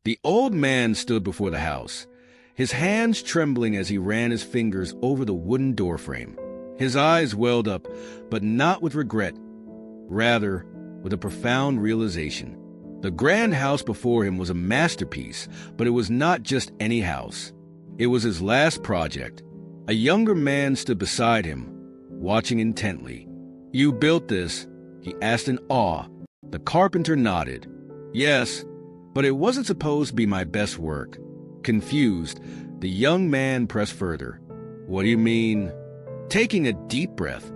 The old man stood before the house, his hands trembling as he ran his fingers over the wooden doorframe. His eyes welled up, but not with regret, rather with a profound realization. The grand house before him was a masterpiece, but it was not just any house. It was his last project. A younger man stood beside him, watching intently. "You built this?" he asked in awe. The carpenter nodded. "Yes, but it wasn't supposed to be my best work." Confused, the young man pressed further. "What do you mean?" Taking a deep breath,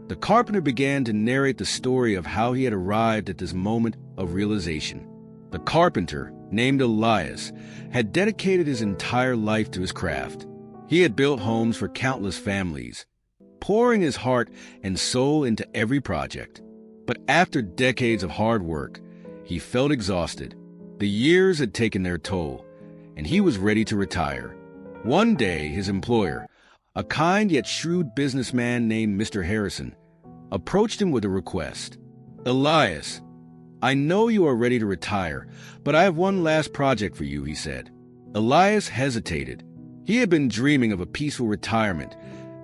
the carpenter began to narrate the story of how he had arrived at this moment of realization. The carpenter, named Elias, had dedicated his entire life to his craft. He had built homes for countless families, pouring his heart and soul into every project. But after decades of hard work, he felt exhausted. The years had taken their toll, and he was ready to retire. One day, his employer, a kind yet shrewd businessman named Mr. Harrison, approached him with a request. "Elias, I know you are ready to retire, but I have one last project for you," he said. Elias hesitated. He had been dreaming of a peaceful retirement,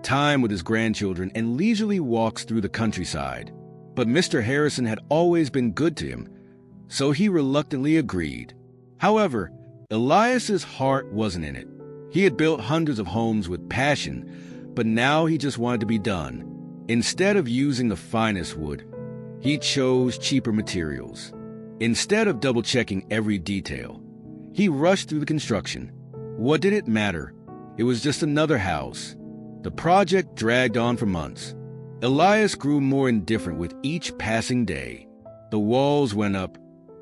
time with his grandchildren, and leisurely walks through the countryside. But Mr. Harrison had always been good to him, so he reluctantly agreed. However, Elias's heart wasn't in it. He had built hundreds of homes with passion, but now he just wanted to be done. Instead of using the finest wood, he chose cheaper materials. Instead of double-checking every detail, he rushed through the construction. What did it matter? It was just another house. The project dragged on for months. Elias grew more indifferent with each passing day. The walls went up,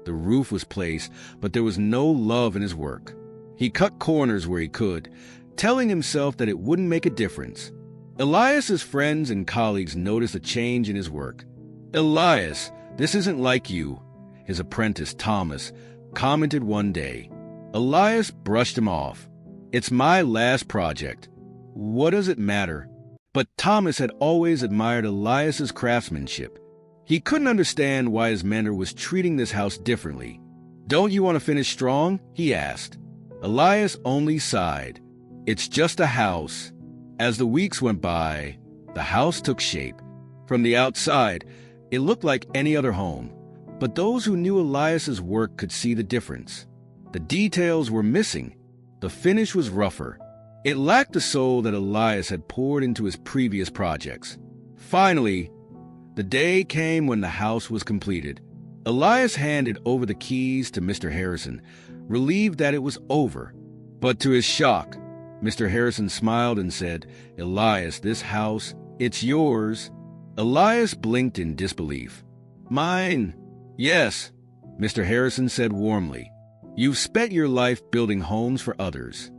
the roof was placed, but there was no love in his work. He cut corners where he could, telling himself that it wouldn't make a difference. Elias's friends and colleagues noticed a change in his work. "Elias, this isn't like you," his apprentice Thomas commented one day. Elias brushed him off. "It's my last project. What does it matter?" But Thomas had always admired Elias's craftsmanship. He couldn't understand why his mentor was treating this house differently. "Don't you want to finish strong?" he asked. Elias only sighed. "It's just a house." As the weeks went by, the house took shape. From the outside, it looked like any other home, but those who knew Elias's work could see the difference. The details were missing. The finish was rougher. It lacked the soul that Elias had poured into his previous projects. Finally, the day came when the house was completed. Elias handed over the keys to Mr. Harrison, relieved that it was over. But to his shock, Mr. Harrison smiled and said, "Elias, this house, it's yours." Elias blinked in disbelief. "Mine?" "Yes," Mr. Harrison said warmly. "You've spent your life building homes for others.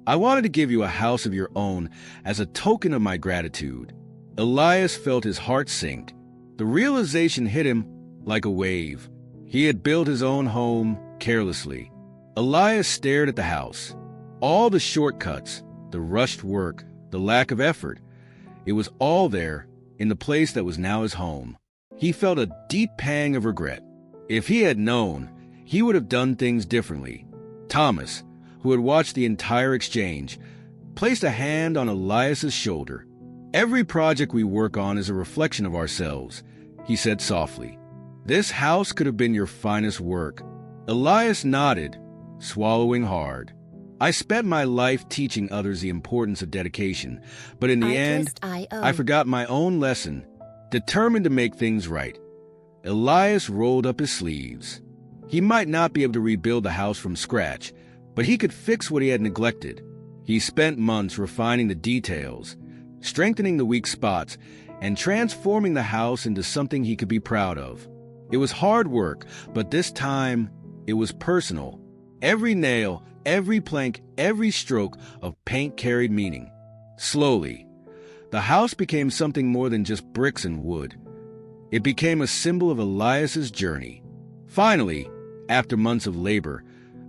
I wanted to give you a house of your own as a token of my gratitude." Elias felt his heart sink. The realization hit him like a wave. He had built his own home carelessly. Elias stared at the house. All the shortcuts, the rushed work, the lack of effort, it was all there in the place that was now his home. He felt a deep pang of regret. If he had known, he would have done things differently. Thomas, who had watched the entire exchange, placed a hand on Elias's shoulder. "Every project we work on is a reflection of ourselves," he said softly. "This house could have been your finest work." Elias nodded, swallowing hard. "I spent my life teaching others the importance of dedication, but in the end, I forgot my own lesson." Determined to make things right, Elias rolled up his sleeves. He might not be able to rebuild the house from scratch, but he could fix what he had neglected. He spent months refining the details, strengthening the weak spots, and transforming the house into something he could be proud of. It was hard work, but this time it was personal. Every nail, every plank, every stroke of paint carried meaning. Slowly, the house became something more than just bricks and wood. It became a symbol of Elias's journey. Finally, after months of labor,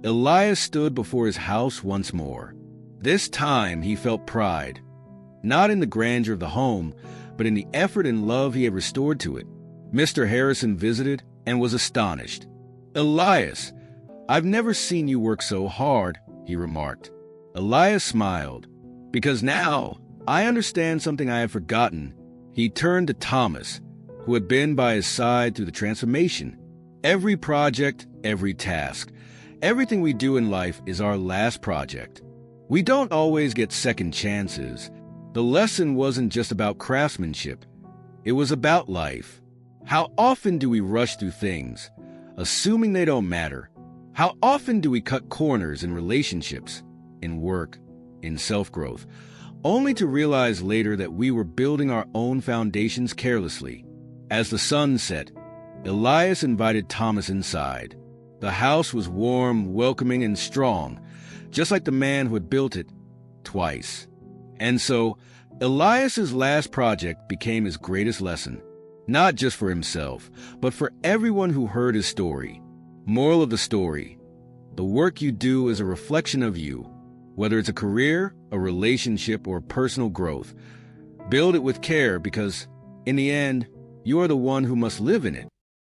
Elias stood before his house once more. This time he felt pride, not in the grandeur of the home, but in the effort and love he had restored to it. Mr. Harrison visited and was astonished. "Elias, "I've never seen you work so hard," he remarked. Elias smiled. "Because now I understand something I had forgotten." He turned to Thomas, who had been by his side through the transformation. Every project, every task, everything we do in life is our last project. We don't always get second chances. The lesson wasn't just about craftsmanship. It was about life. How often do we rush through things, assuming they don't matter? How often do we cut corners in relationships, in work, in self-growth, only to realize later that we were building our own foundations carelessly? As the sun set, Elias invited Thomas inside. The house was warm, welcoming, and strong, just like the man who had built it twice. And so, Elias's last project became his greatest lesson, not just for himself, but for everyone who heard his story. Moral of the story: the work you do is a reflection of you. Whether it's a career, a relationship, or personal growth, build it with care because, in the end, you are the one who must live in it.